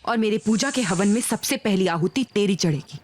और मेरे पूजा के हवन में सबसे पहली आहुति तेरी चढ़ेगी।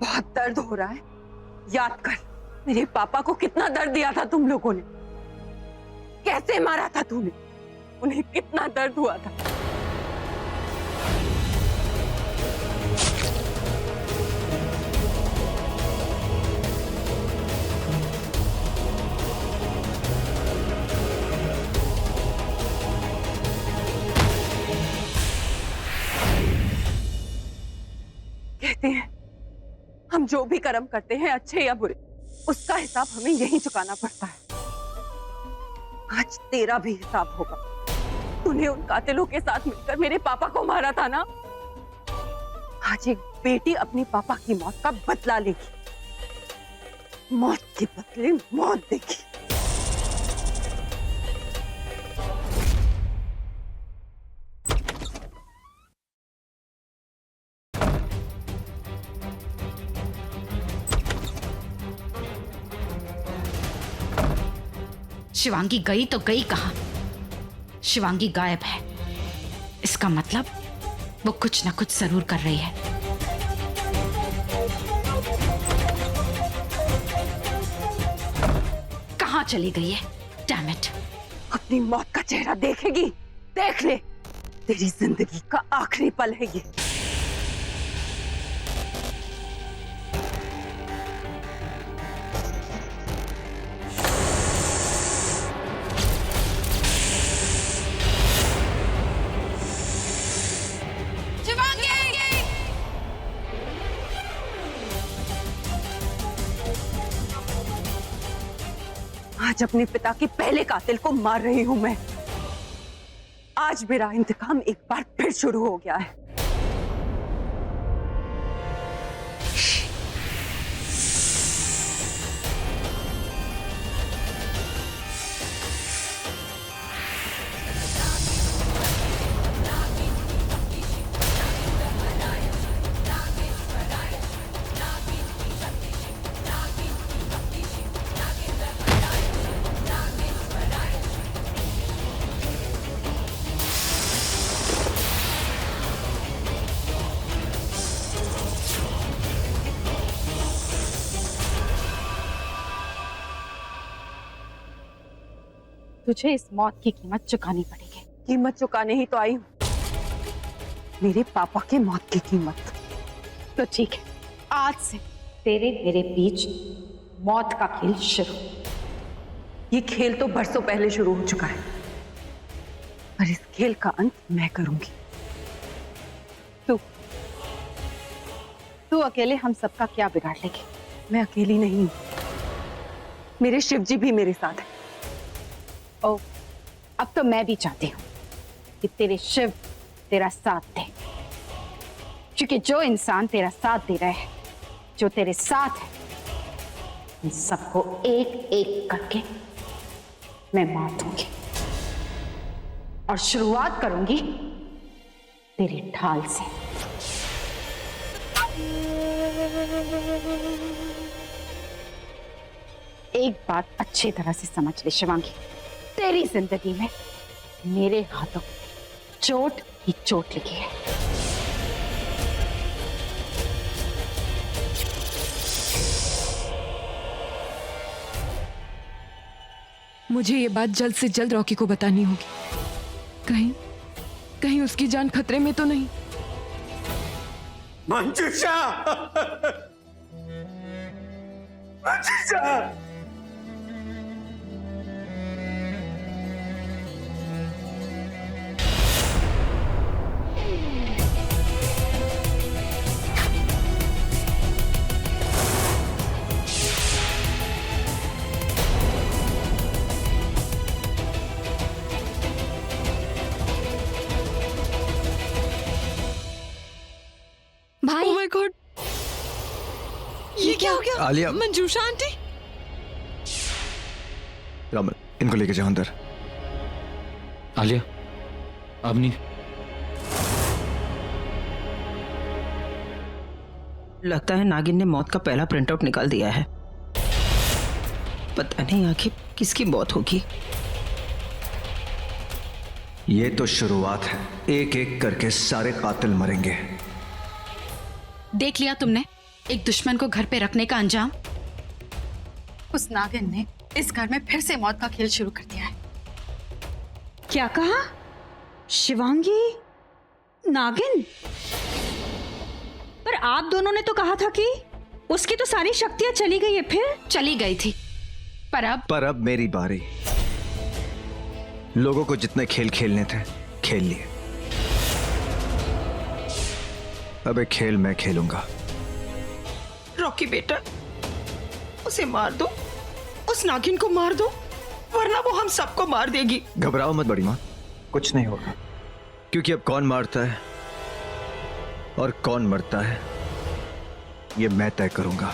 बहुत दर्द हो रहा है। याद कर, मेरे पापा को कितना दर्द दिया था तुम लोगों ने, कैसे मारा था तूने, उन्हें कितना दर्द हुआ था। कहते हैं हम जो भी कर्म करते हैं, अच्छे या बुरे, उसका हिसाब हमें यहीं चुकाना पड़ता है। आज तेरा भी हिसाब होगा। तूने उन कातिलों के साथ मिलकर मेरे पापा को मारा था ना। आज एक बेटी अपने पापा की मौत का बदला लेगी, मौत के बदले मौत देगी। शिवांगी गई तो गई कहां? शिवांगी गायब है, इसका मतलब वो कुछ ना कुछ जरूर कर रही है। कहां चली गई है? Damn it! अपनी मौत का चेहरा देखेगी? देख ले, तेरी जिंदगी का आखिरी पल है ये। आज अपने पिता के पहले कातिल को मार रही हूं मैं। आज मेरा इंतकाम एक बार फिर शुरू हो गया है। तुझे इस मौत की कीमत चुकानी पड़ेगी। कीमत चुकाने ही तो आई हूं, मेरे पापा के मौत की कीमत। तो ठीक है, आज से तेरे मेरे बीच मौत का खेल शुरू। ये खेल तो बरसों पहले शुरू हो चुका है, पर इस खेल का अंत मैं करूंगी। तू अकेले हम सबका क्या बिगाड़ लेगी? मैं अकेली नहीं हूं, मेरे शिव जी भी मेरे साथ हैं। ओ, अब तो मैं भी चाहती हूँ कि तेरे शिव तेरा साथ दे, क्योंकि जो इंसान तेरा साथ दे रहा है, जो तेरे साथ है, इन सबको एक एक करके मैं मार दूंगी और शुरुआत करूंगी तेरी ढाल से। एक बात अच्छी तरह से समझ ले शिवांगी, तेरी जिंदगी में मेरे हाथों चोट ही चोट लगी है। मुझे ये बात जल्द से जल्द रॉकी को बतानी होगी। कहीं कहीं उसकी जान खतरे में तो नहीं। मंजूषा! मंजूषा! गॉड, ये क्या हो गया? आलिया। मंजूषा आंटी। रामन, इनको लेके जाओ अंदर। आलिया, अब नहीं। लगता है नागिन ने मौत का पहला प्रिंटआउट निकाल दिया है। पता नहीं आखिर किसकी मौत होगी। ये तो शुरुआत है, एक एक करके सारे कातिल मरेंगे। देख लिया तुमने एक दुश्मन को घर पे रखने का अंजाम। उस नागिन ने इस घर में फिर से मौत का खेल शुरू कर दिया है। क्या कहा? शिवांगी नागिन? पर आप दोनों ने तो कहा था कि उसकी तो सारी शक्तियां चली गई है। फिर चली गई थी, पर अब मेरी बारी। लोगों को जितने खेल खेलने थे खेल लिए, अब एक खेल मैं खेलूंगा। रॉकी बेटा, उसे मार दो, उस नागिन को मार दो, वरना वो हम सबको मार देगी। घबराओ मत बड़ी माँ, कुछ नहीं होगा। क्योंकि अब कौन मारता है और कौन मरता है ये मैं तय करूंगा।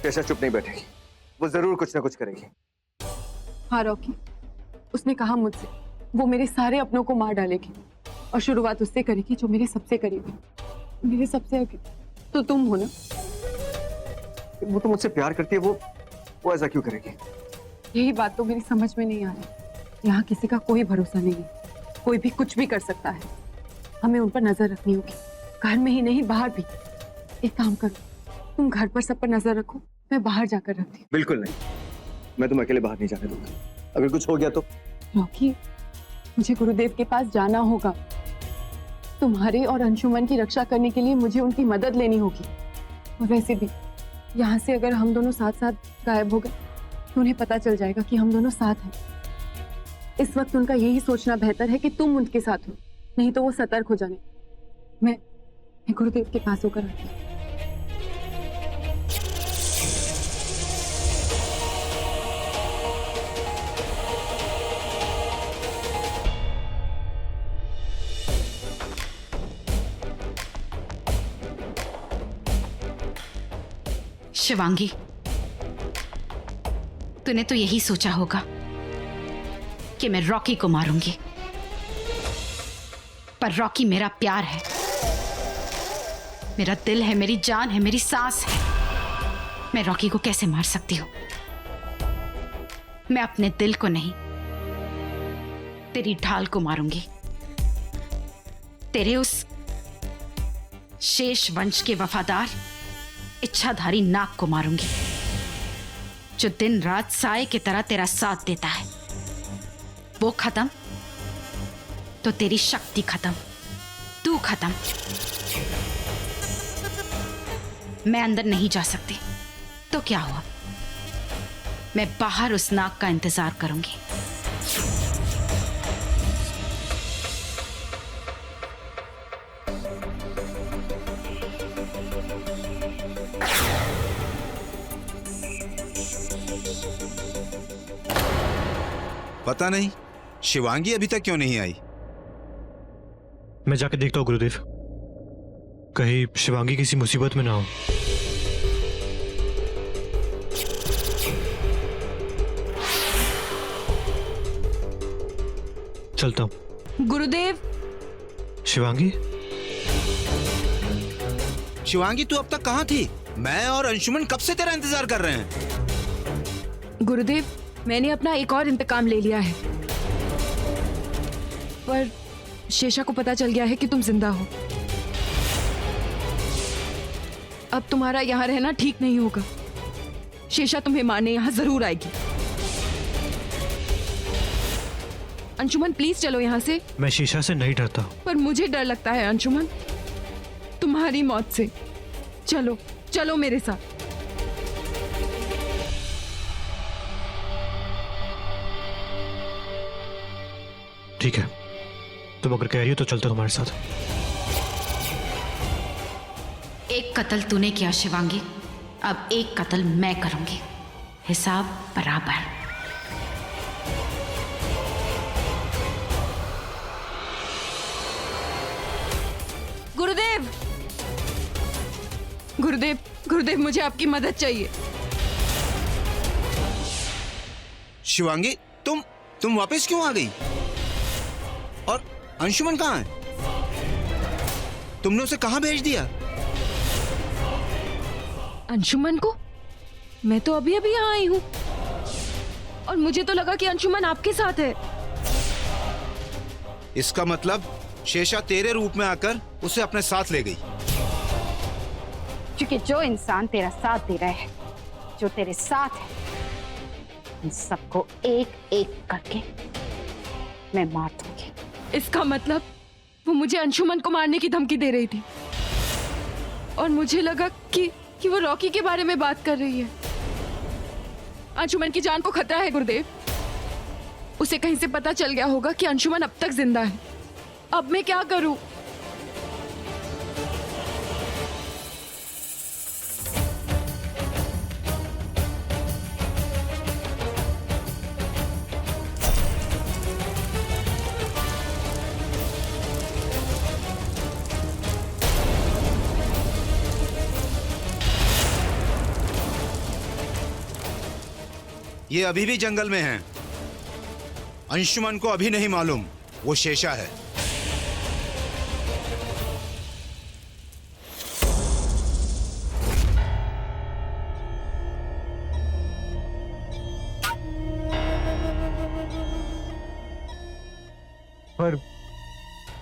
कैसा चुप नहीं बैठेगी, वो जरूर कुछ ना कुछ करेगी। हाँ रॉकी, उसने कहा मुझसे वो मेरे सारे अपनों को मार डालेगी और शुरुआत उससे करेगी जो मेरे सबसे करीबी, मेरे सबसे आगे तो तुम हो ना। वो तो मुझसे प्यार करती है, वो ऐसा क्यों करेगी? यही बात तो मेरी समझ में नहीं आ रही। यहाँ किसी का कोई भरोसा नहीं है, कोई भी कुछ भी कर सकता है। हमें उन पर नजर रखनी होगी, घर में ही नहीं बाहर भी। एक काम करो, तुम घर पर सब पर नजर रखो, मैं बाहर जाकर रखती हूँ। बिल्कुल नहीं, मैं तुम अकेले बाहर नहीं जाने दूंगा। अगर कुछ हो गया तो? रॉकी, मुझे गुरुदेव के पास जाना होगा। तुम्हारे और अंशुमन की रक्षा करने के लिए मुझे उनकी मदद लेनी होगी। और वैसे भी यहाँ से अगर हम दोनों साथ साथ गायब हो गए तो उन्हें पता चल जाएगा कि हम दोनों साथ हैं। इस वक्त उनका यही सोचना बेहतर है कि तुम उनके साथ हो, नहीं तो वो सतर्क हो जाने। मैं गुरुदेव के पास होकर आती हूँ। शिवांगी, तूने तो यही सोचा होगा कि मैं रॉकी को मारूंगी, पर रॉकी मेरा प्यार है, मेरा दिल है, मेरी जान है, मेरी सांस है। मैं रॉकी को कैसे मार सकती हूं? मैं अपने दिल को नहीं, तेरी ढाल को मारूंगी। तेरे उस शेष वंश के वफादार इच्छाधारी नाग को मारूंगी, जो दिन रात साए की तरह तेरा साथ देता है। वो खत्म तो तेरी शक्ति खत्म, तू खत्म। मैं अंदर नहीं जा सकती तो क्या हुआ, मैं बाहर उस नाग का इंतजार करूंगी। पता नहीं शिवांगी अभी तक क्यों नहीं आई। मैं जाके देखता हूँ गुरुदेव, कहीं शिवांगी किसी मुसीबत में ना हो। चलता हूँ। गुरुदेव। शिवांगी, शिवांगी तू अब तक कहाँ थी? मैं और अंशुमन कब से तेरा इंतजार कर रहे हैं। गुरुदेव, मैंने अपना एक और इंतकाम ले लिया है, पर शेषा को पता चल गया है कि तुम जिंदा हो। अब तुम्हारा यहाँ रहना ठीक नहीं होगा। शेषा तुम्हें मारने यहाँ जरूर आएगी। अंशुमन प्लीज चलो यहाँ से। मैं शीशा से नहीं डरता, पर मुझे डर लगता है अंशुमन, तुम्हारी मौत से। चलो चलो मेरे साथ। ठीक है, तुम अगर कह रही हो तो चलता तुम्हारे साथ। एक कत्ल तूने किया शिवांगी, अब एक कत्ल मैं करूंगी, हिसाब बराबर। गुरुदेव, गुरुदेव, गुरुदेव, मुझे आपकी मदद चाहिए। शिवांगी, तुम वापस क्यों आ गई? और अंशुमन कहाँ है? तुमने उसे कहाँ भेज दिया? अंशुमन को? मैं तो अभी अभी यहाँ आई हूँ और मुझे तो लगा कि अंशुमन आपके साथ है। इसका मतलब शेषा तेरे रूप में आकर उसे अपने साथ ले गई। क्योंकि जो इंसान तेरा साथ दे रहा है, जो तेरे साथ है, उन सबको एक एक करके मैं मार दूंगी। इसका मतलब वो मुझे अंशुमन को मारने की धमकी दे रही थी और मुझे लगा कि वो रॉकी के बारे में बात कर रही है। अंशुमन की जान को खतरा है गुरुदेव। उसे कहीं से पता चल गया होगा कि अंशुमन अब तक जिंदा है। अब मैं क्या करूं? ये अभी भी जंगल में हैं। अंशुमन को अभी नहीं मालूम वो शेषा है। पर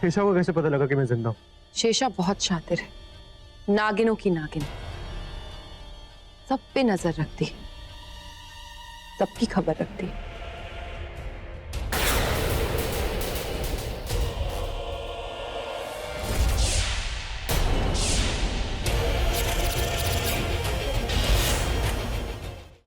शेषा को कैसे पता लगा कि मैं जिंदा हूँ? शेषा बहुत शातिर है, नागिनों की नागिन, सब पे नजर रखती है, सबकी खबर रखती है।